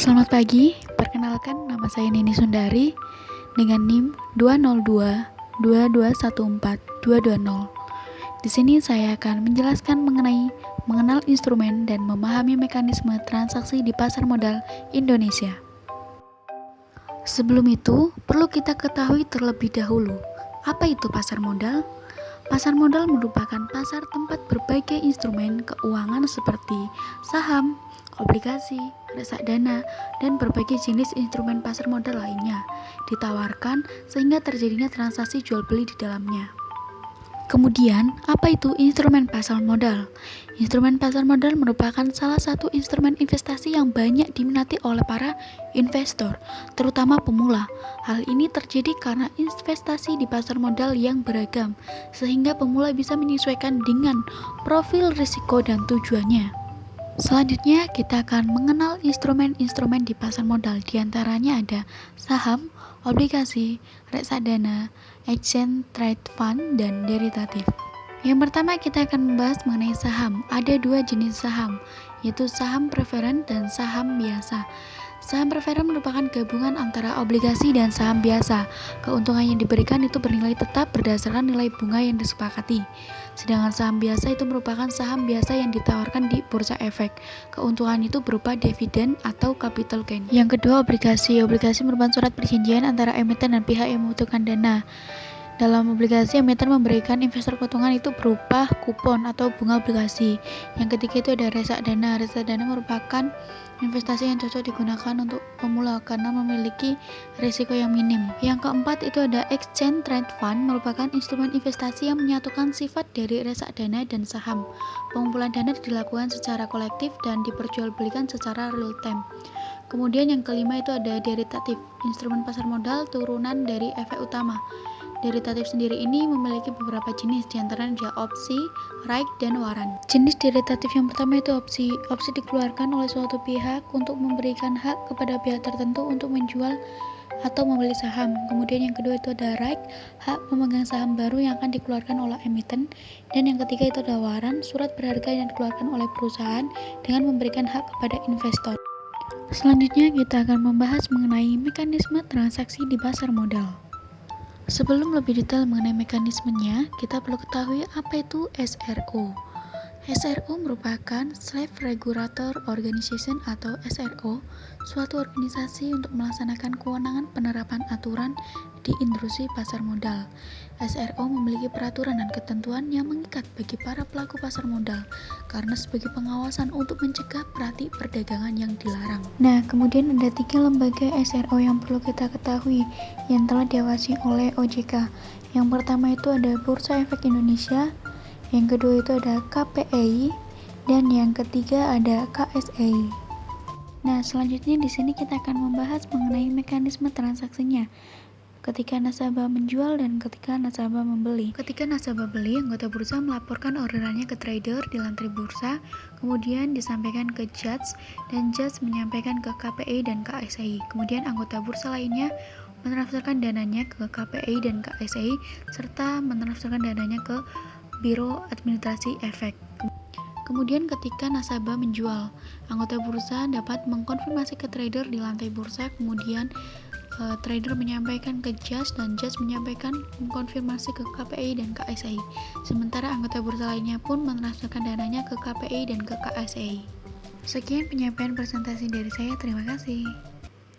Selamat pagi, perkenalkan nama saya Nini Sundari dengan NIM 20222142220. Di sini saya akan menjelaskan mengenal instrumen dan memahami mekanisme transaksi di pasar modal Indonesia. Sebelum itu, perlu kita ketahui terlebih dahulu, apa itu pasar modal? Pasar modal merupakan pasar tempat berbagai instrumen keuangan seperti saham, obligasi, reksadana, dan berbagai jenis instrumen pasar modal lainnya ditawarkan sehingga terjadinya transaksi jual beli di dalamnya. Kemudian, apa itu instrumen pasar modal? Instrumen pasar modal merupakan salah satu instrumen investasi yang banyak diminati oleh para investor, terutama pemula. Hal ini terjadi karena investasi di pasar modal yang beragam, sehingga pemula bisa menyesuaikan dengan profil risiko dan tujuannya. Selanjutnya, kita akan mengenal instrumen-instrumen di pasar modal. Di antaranya ada saham, obligasi, reksadana, exchange trade fund, dan derivatif. Yang pertama, kita akan membahas mengenai saham. Ada dua jenis saham, yaitu saham preferen dan saham biasa. Saham preferen merupakan gabungan antara obligasi dan saham biasa. Keuntungan yang diberikan itu bernilai tetap berdasarkan nilai bunga yang disepakati. Sedangkan saham biasa itu merupakan saham biasa yang ditawarkan di bursa efek. Keuntungan itu berupa dividen atau capital gain. Yang kedua, obligasi. Obligasi merupakan surat perjanjian antara emiten dan pihak yang membutuhkan dana. Dalam obligasi, emiten memberikan investor keuntungan itu berupa kupon atau bunga obligasi. Yang ketiga itu ada reksadana. Reksadana merupakan investasi yang cocok digunakan untuk pemula karena memiliki risiko yang minim. Yang keempat itu ada exchange trade fund, merupakan instrumen investasi yang menyatukan sifat dari reksadana dan saham. Pengumpulan dana dilakukan secara kolektif dan diperjualbelikan secara real time. Kemudian yang kelima itu ada derivatif, instrumen pasar modal turunan dari efek utama. Derivatif sendiri ini memiliki beberapa jenis, diantaranya ada opsi, right, dan waran. Jenis derivatif yang pertama itu opsi. Opsi dikeluarkan oleh suatu pihak untuk memberikan hak kepada pihak tertentu untuk menjual atau membeli saham. Kemudian yang kedua itu ada right, hak memegang saham baru yang akan dikeluarkan oleh emiten. Dan yang ketiga itu ada waran, surat berharga yang dikeluarkan oleh perusahaan dengan memberikan hak kepada investor. Selanjutnya kita akan membahas mengenai mekanisme transaksi di pasar modal. Sebelum lebih detail mengenai mekanismenya, kita perlu ketahui apa itu SRO. SRO merupakan Slave Regulator Organization atau SRO, suatu organisasi untuk melaksanakan kewenangan penerapan aturan di industri pasar modal. SRO memiliki peraturan dan ketentuan yang mengikat bagi para pelaku pasar modal karena sebagai pengawasan untuk mencegah praktik perdagangan yang dilarang. Nah, kemudian ada 3 lembaga SRO yang perlu kita ketahui yang telah diawasi oleh OJK. Yang pertama itu ada Bursa Efek Indonesia, yang kedua itu ada KPI, dan yang ketiga ada KSEI. Nah, selanjutnya di sini kita akan membahas mengenai mekanisme transaksinya. Ketika nasabah menjual dan ketika nasabah membeli. Ketika nasabah beli, anggota bursa melaporkan orderannya ke trader di lantai bursa, kemudian disampaikan ke judge, dan judge menyampaikan ke KPI dan KSEI. Kemudian anggota bursa lainnya mentransferkan dananya ke KPI dan KSEI, serta mentransferkan dananya ke Biro Administrasi Efek. Kemudian ketika nasabah menjual, anggota bursa dapat mengkonfirmasi ke trader di lantai bursa, kemudian trader menyampaikan ke judge dan judge menyampaikan mengkonfirmasi ke KPI dan KSEI. Sementara anggota bursa lainnya pun mentransferkan dananya ke KPI dan ke KSEI. Sekian penyampaian presentasi dari saya, terima kasih.